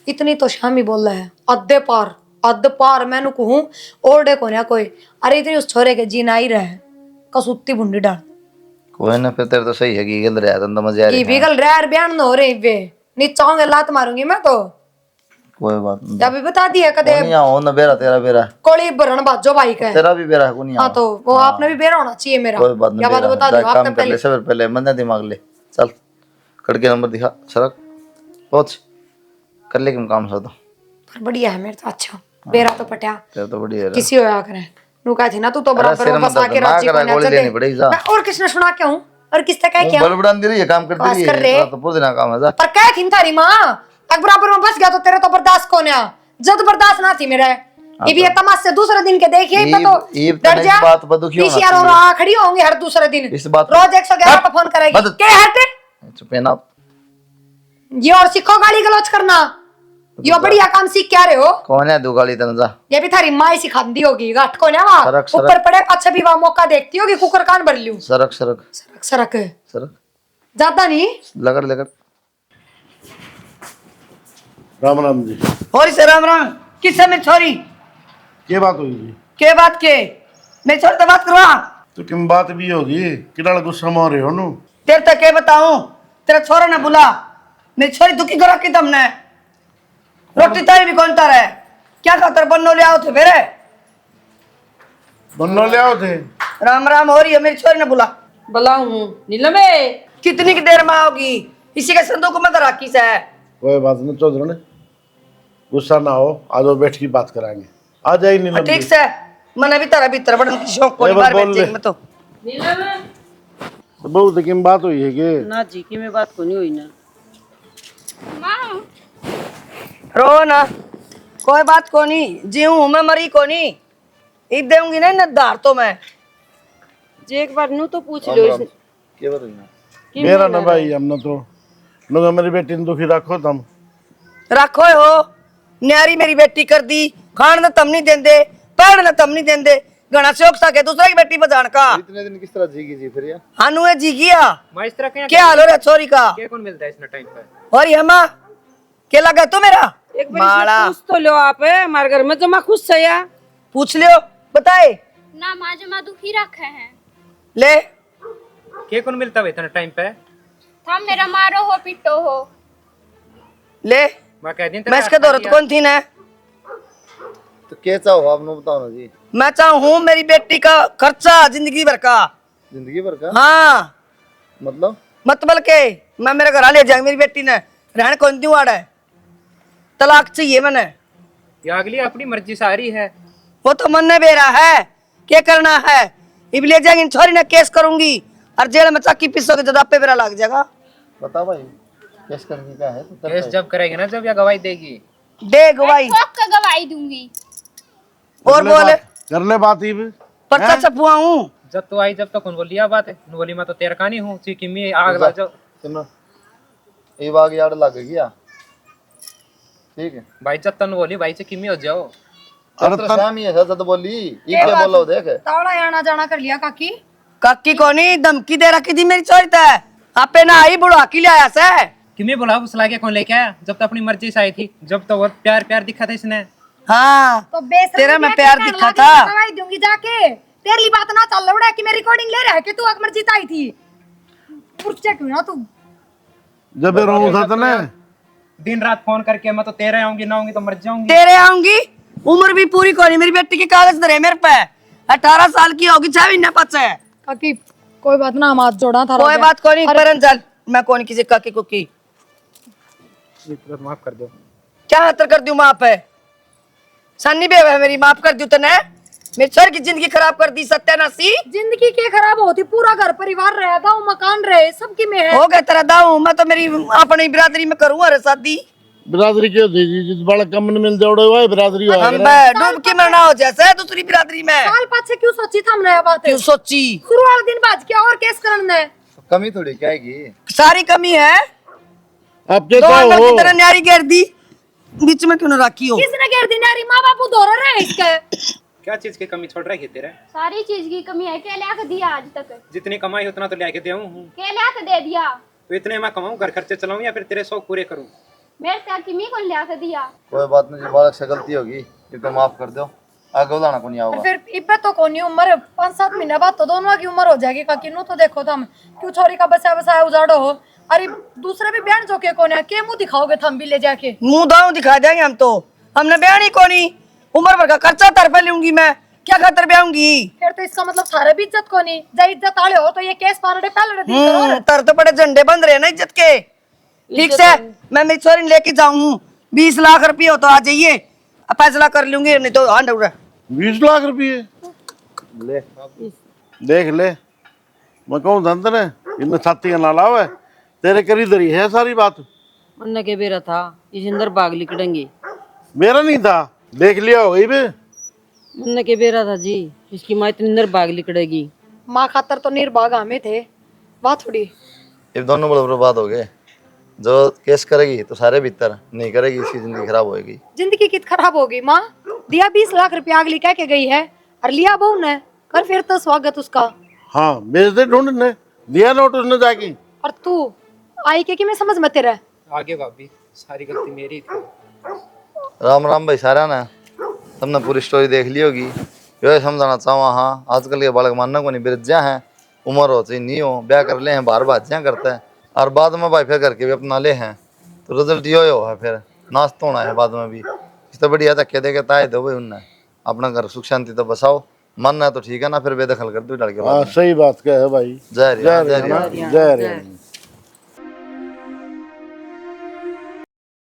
इतनी तो शामी बोल रहा है, अद्ध पार मैंने कहूँ ओरडे को ना कोई। अरे इतनी उस छोरे के जीना ही रहे कसूती बुंडी डाल कोई ना फिर तेरे तो सही है कि गल रहा था मजा आ की रही बिगल रैर बयान न हो रहे वे नीचे लात मारूंगी मैं तो। कोई बात नहीं जब भी बता दिया कदे नहीं आओ ना बेरा तेरा बेरा कोली भरण बाजो भाई का है। तेरा भी बेरा को नहीं हाँ तो वो आपने भी बेरा होना चाहिए मेरा। कोई बात नहीं क्या बात बेरा बता जा दो आपने काम कर ले पहले। सबर पहले मन दिमाग ले चल खड़के नंबर दिखा सड़क पहुंच कर ले किम काम सब तो पर बढ़िया है मेरे तो। अच्छा बेरा तो पटिया तेरा तो बढ़िया है किसी होया करे नु कहा थी ना तू तो बराबर सिर में में बसा के दर्द ना राजी करा, को गोली लेनी पड़ेगी जा। मैं और किसने सुना क्या हूँ और किसने कह क्या बल बढ़ान दे रही है काम करती बस रही कर रे। है तो पूरे दिन काम है जा। पर कह थी थारी माँ अगर बराबर में बस गया तो तेरे तो बर्दाश्त कौन है? जद बर्दाश्त ना थी मेरे ये भी तमाशे दूसरे दिन के देखिए ईब डर जा। बात पर दुखी होना पीसीआर और चाहिए। खड़ी होंगे हर दूसरे दिन, इस बात रोज 111 पे फोन करेगी। मत- क्या हटे चुप है ना ये और सीखो गाली गलौज करना, यो बढ़िया काम सीख क्या रहे हो? कौन है दो गाली तन जा ये भी थारी माँ ही सिखाती होगी गाठ को ना वहाँ सरक, सरक। ऊपर पड़े अच्छा भी वहाँ मौका देखती होगी कुकर कान भर लूं। सरक सरक सरक सरक सरक ज्यादा नहीं। लगड़ लगड़ राम राम जी। होरी से राम राम। किससे मेरी छोरी ये बात हुई जी? के बात के मेरी छोरी तो बात करवा। तो किम बात भी होगी किड़ा गुस्सा में हो रहे हो नु? तेरे तक के बताऊं, तेरा छोरा ने बुला मेरी छोरी दुखी करो की तुमने। रोटी तारी भी कौन तार है, क्या खातर बन्नो ले आओ थे मेरे। दोनों ले आओ थे। राम राम हो रही है, मेरी छोरी ने बुला। बुलाऊं नीलमे कितनी की देर में आओगी, इसी के संदूक में तो राखी से है। कोई बात नहीं चौधरी ने गुस्सा ना हो, आज वो बैठ की बात कराएंगे। आ जाए नीलम ठीक जी। से मैंने भी तारा भीतर बड़न की शौक को ए, बस बार बोल बैठ ले। मैं तो तो बहुत किम बात हुई है कि ना जी की में बात को नहीं हुई ना। माँ रो ना, कोई बात को नहीं, जी हूं मैं मरी को नहीं। ईद देऊंगी ना नदार तो मैं। जी एक बार नू तो पूछ लो इसे। क्या बात है मेरा ना भाई हमने तो लोग मेरी बेटी ने दुखी रखो तुम। रखो हो न्यारी मेरी बेटी कर दी, खान न तम नहीं देंदे, पहन न तम नहीं देंदे, घना शौक सा के दूसरे की बेटी बजान का। इतने दिन किस तरह जीगी जी फिर ये? हानु जी किया मैं इस तरह क्या हाल हो रहा छोरी का? क्या कौन मिलता है इसने टाइम पे? और यमा क्या लगा तू मेरा एक माला बार पूछ तो लो आप, हमारे घर में जमा खुश है या? पूछ लियो बताए ना माँ जमा दुखी रखे हैं। ले क्या कौन मिलता है इतना टाइम पे? थम मेरा मारो हो पिटो हो। ले मैं कह दी मैं इसके दौरत कौन थी ना? तो क्या चाहो आप नो बताओ ना जी। मैं चाहूँ मेरी बेटी का खर्चा जिंदगी भर का। जिंदगी भर का हाँ मतलब के मैं मेरे घर ले जाऊंगी मेरी बेटी ने रहने कौन दी वाड़ा है, तलाक चाहिए मैंने। ये अगली अपनी मर्जी से आ रही है। वो तो मन ने बेरा है क्या करना है, इब ले जाएंगे इन छोरी ने केस करूंगी और जेल में चाकी पीसोगे जब पे बेरा लग जाएगा। बता भाई केस करने का है तो कर केस भाई। जब करेगी ना जब या गवाही देगी। दे गवाही ठोक कर गवाही दूंगी। और बोले कर ले बात ही भी। पर्चा छपवा हूँ। जब तो आई जब तक उनको लिया बात है बोली मैं तो तेरे का नहीं हूँ कि मैं आग ला जाओ। सुनो ये बाग यार लग गया ठीक है भाई जब तक बोली भाई से किमी हो जाओ। अरे तो शाम ही है सच तो बोली ये क्या बोलो देख तावड़ा आना जाना कर लिया काकी। काकी कोनी धमकी दे रखी थी मेरी चोरी तय आपे ना आई बुढ़ा की लाया से किमी बोला उस लाके कौन लेके आया जब तक अपनी मर्जी से आई थी। जब तो वो प्यार प्यार दिखा था इसने। हाँ तो बेशरम तेरा मैं क्या प्यार कहने दिखा लगी, था। मैं दवाई दूंगी जाके। तेरी बात ना चल रहा है कि मैं रिकॉर्डिंग ले रहा है कि तू अकबर जीत आई थी। पुरचे क्यों ना तू जब रहूं साथ ने दिन रात फोन करके मैं तो तेरे आऊंगी ना आऊंगी तो मर जाऊंगी। तेरे आऊंगी उम्र भी पूरी कोनी मेरी बेटी के कागज धरे मेरे पे 18 साल की होगी 6 महीने पचे। काकी कोई बात ना हम हाथ जोड़ा था। कोई बात कोनी परन चल मैं कौन किसी काकी कुकी माफ कर दो। क्या हतर कर दूं माफ है सन्नी बेव है मेरी माफ कर दूं तने मेरे छोर की जिंदगी खराब कर दी सत्यानाशी। जिंदगी के खराब होती पूरा घर परिवार रहे गाँव मकान रहे सबकी में है। हो गया तेरा दाऊ मैं तो मेरी अपनी बिरादरी में करूँ अरे शादी। बिरादरी क्यों थी जी जिस बड़ा कम न मिल जाओ वही बिरादरी हो हम डूब के मरना हो जैसे दूसरी बिरादरी में साल पाछे क्यों सोची था हमने बात क्यों सोची शुरू वाले दिन बाज किया और केस करने कमी थोड़ी क्या है सारी कमी है अब क्या दो चाहो अंडर की तरह न्यारी घेर दी बीच में क्यों न रखी हो। किसने घेर दी नारी माँ बापू दो रहे इसके। क्या चीज की कमी छोड़ रहा है तेरे? सारी चीज की कमी है। क्या ला दिया आज तक? जितनी कमाई उतना तो लेके दे हूँ। क्या ला दे दिया? तो इतने मैं कमाऊं घर खर्चे चलाऊं या फिर तेरे शौक पूरे करूं? मेरे का किमी कौन ला दिया? कोई बात नहीं बालक से गलती होगी ये तो माफ कर दो आगे बुलाना को नहीं और आओगा। फिर इब्बे तो कोनी उम्र 5-7 महीने बाद तो दोनों की उम्र हो जाएगी काकी नु तो देखो तुम क्यों छोरी का बसा बसाया उजाड़ो हो। अरे दूसरे भी बहन जो के कौन है के मुंह दिखाओगे थम भी ले जाके मुंह दाऊ दिखा देंगे हम तो हमने ब्याह नहीं कोनी उम्र भर का खर्चा तर पे लूंगी मैं क्या खातर ब्याहूंगी। फिर तो इसका मतलब थारे भी इज्जत कोनी जब इज्जत आले हो तो ये केस पारड़े पहले दिन करो। तर तो बड़े झंडे बंद रहे ना इज्जत के। ठीक से मैं मेरी छोरी लेके जाऊं 20 लाख रुपये हो तो आ जाइए फैसला कर लूंगी नहीं तो हांड उड़ा 20 लाख रुपये ले देख ले मैं कहूँ धंध ने इनमें छाती का नाला है तेरे करी दरी है सारी बात। मन के बेरा था इस अंदर बाग लिकड़ेंगे। मेरा नहीं था देख लिया हो गई बे। मन के बेरा था जी इसकी माँ इतनी अंदर बाग लिकड़ेगी। माँ खातर तो निर्भाग हमें थे बात थोड़ी। ये दोनों बड़े बर्बाद हो गए जो केस करेगी तो सारे भीतर नहीं करेगी इसकी जिंदगी खराब होगी। जिंदगी कित खराब होगी माँ दिया 20 लाख रुपया अगली कह के गई है और लिया बहू ने कर फिर तो स्वागत उसका। हाँ बेच दे ढूंढने दिया नोट उसने जाके। और तू आई के मैं समझ मत रहा आगे भाभी सारी गलती मेरी थी। राम राम भाई सारा ना तुमने पूरी स्टोरी देख ली होगी। यो समझाना चाहूँ हाँ आजकल के बालक मानना को नहीं बिरजा हैं उम्र हो चाहे नहीं हो ब्याह कर ले हैं बार बाजियाँ करते हैं और बाद में भाई फिर करके भी अपना ले हैं तो रिजल्ट यो है फिर नाश तो होना है बाद में भी। इस तो बढ़िया धक्के दे के ताए दो भाई उनने अपना घर सुख शांति तो बसाओ मन है तो ठीक है ना फिर बेदखल कर दो डाल के हाँ सही बात क्या है भाई। जय जय